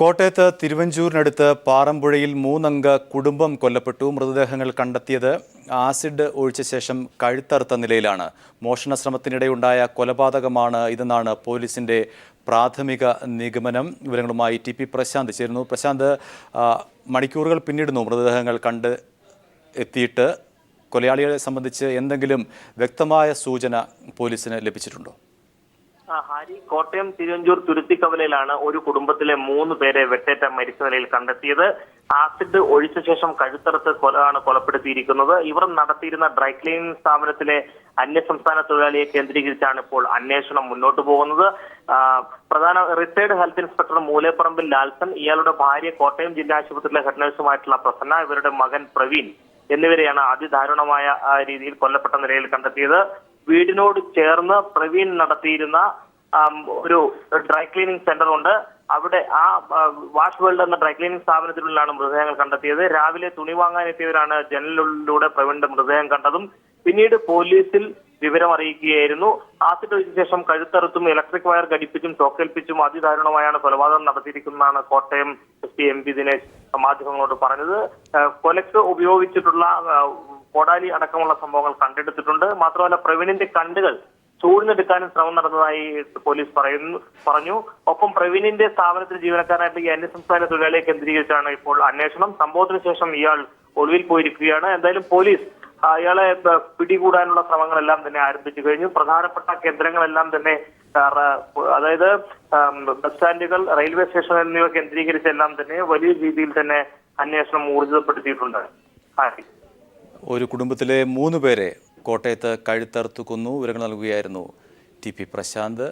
കോട്ടയത്ത് തിരുവഞ്ചൂരിനടുത്ത് പാറമ്പുഴയിൽ 3 അംഗ കുടുംബം കൊല്ലപ്പെട്ടു. മൃതദേഹങ്ങൾ കണ്ടെത്തിയത് ആസിഡ് ഒഴിച്ച ശേഷം കഴുത്തറുത്ത നിലയിലാണ്. മോഷണ ശ്രമത്തിനിടെയുണ്ടായ കൊലപാതകമാണ് ഇതെന്നാണ് പോലീസിന്റെ പ്രാഥമിക നിഗമനം. വിവരങ്ങളുമായി ടി.പി. പ്രശാന്ത് ചേരുന്നു. പ്രശാന്ത്, മണിക്കൂറുകൾ പിന്നിടുന്നു മൃതദേഹങ്ങൾ എത്തിയിട്ട്. കൊലയാളികളെ സംബന്ധിച്ച് എന്തെങ്കിലും വ്യക്തമായ സൂചന പോലീസിന് ലഭിച്ചിട്ടുണ്ടോ? ഹാരി, കോട്ടയം തിരുവഞ്ചൂർ തുരുത്തിക്കവലയിലാണ് ഒരു കുടുംബത്തിലെ 3 പേരെ വെട്ടേറ്റ മരിച്ച നിലയിൽ കണ്ടെത്തിയത്. ആസിഡ് ഒഴിച്ച ശേഷം കഴുത്തറുത്ത് കൊലപ്പെടുത്തിയിരിക്കുന്നത്. ഇവർ നടത്തിയിരുന്ന ഡ്രൈ ക്ലീനിംഗ് സ്ഥാപനത്തിലെ അന്യസംസ്ഥാന തൊഴിലാളിയെ കേന്ദ്രീകരിച്ചാണ് ഇപ്പോൾ അന്വേഷണം മുന്നോട്ട് പോകുന്നത്. പ്രധാന റിട്ടയർഡ് ഹെൽത്ത് ഇൻസ്പെക്ടർ മൂലേപ്പറമ്പിൽ ലാൽസൺ, ഇയാളുടെ ഭാര്യ കോട്ടയം ജില്ലാ ആശുപത്രിയിലെ ഹെഡ് നഴ്സുമായിട്ടുള്ള പ്രസന്ന, ഇവരുടെ മകൻ പ്രവീൺ എന്നിവരെയാണ് അതിദാരുണമായ രീതിയിൽ കൊല്ലപ്പെട്ട നിലയിൽ കണ്ടെത്തിയത്. വീടിനോട് ചേർന്ന് പ്രവീൺ നടത്തിയിരുന്ന ഒരു ഡ്രൈ ക്ലീനിങ് സെന്റർ ഉണ്ട്. അവിടെ ആ വാഷ് വേൾഡ് എന്ന ഡ്രൈ ക്ലീനിങ് സ്ഥാപനത്തിനുള്ളിലാണ് മൃതദേഹങ്ങൾ കണ്ടെത്തിയത്. രാവിലെ തുണി വാങ്ങാൻ എത്തിയവരാണ് ജനലിലൂടെ പ്രവീണിന്റെ മൃതദേഹം കണ്ടതും. പിന്നീട് പോലീസിൽ വിവരം അറിയിക്കുകയായിരുന്നു. ആസിഡ് ഒഴിച്ച ശേഷം കഴുത്തറുത്തും ഇലക്ട്രിക് വയർ ഘടിപ്പിച്ചും ചോക്കേൽപ്പിച്ചും അതിദാരുണമായാണ് കൊലപാതകം നടത്തിയിരിക്കുന്നതാണ് കോട്ടയം SP MP ദിനേശ് മാധ്യമങ്ങളോട് പറഞ്ഞത്. കൊലയ്ക്ക് ഉപയോഗിച്ചിട്ടുള്ള കോടാലി അടക്കമുള്ള സംഭവങ്ങൾ കണ്ടെടുത്തിട്ടുണ്ട്. മാത്രമല്ല, പ്രവീണിന്റെ കണ്ണുകൾ ചൂഴ്ന്നെടുക്കാനും ശ്രമം നടന്നതായി പോലീസ് പറഞ്ഞു. ഒപ്പം പ്രവീണിന്റെ സ്ഥാപനത്തിൽ ജീവനക്കാരായിട്ട് ഈ അന്യസംസ്ഥാന തൊഴിലാളിയെ കേന്ദ്രീകരിച്ചാണ് ഇപ്പോൾ അന്വേഷണം. സംഭവത്തിന് ശേഷം ഇയാൾ ഒളിവിൽ പോയിരിക്കുകയാണ്. എന്തായാലും പോലീസ് ഇയാളെ പിടികൂടാനുള്ള ശ്രമങ്ങളെല്ലാം തന്നെ ആരംഭിച്ചു കഴിഞ്ഞു. പ്രധാനപ്പെട്ട കേന്ദ്രങ്ങളെല്ലാം തന്നെ, അതായത് ബസ് സ്റ്റാൻഡുകൾ, റെയിൽവേ സ്റ്റേഷൻ എന്നിവ കേന്ദ്രീകരിച്ചെല്ലാം തന്നെ വലിയ രീതിയിൽ തന്നെ അന്വേഷണം ഊർജിതപ്പെടുത്തിയിട്ടുണ്ട്. ഒരു കുടുംബത്തിലെ 3 പേരെ കോട്ടയത്ത് കഴുത്തറുത്തു കൊന്നു. വിവരങ്ങൾ നൽകുകയായിരുന്നു ടി.പി. പ്രശാന്ത്.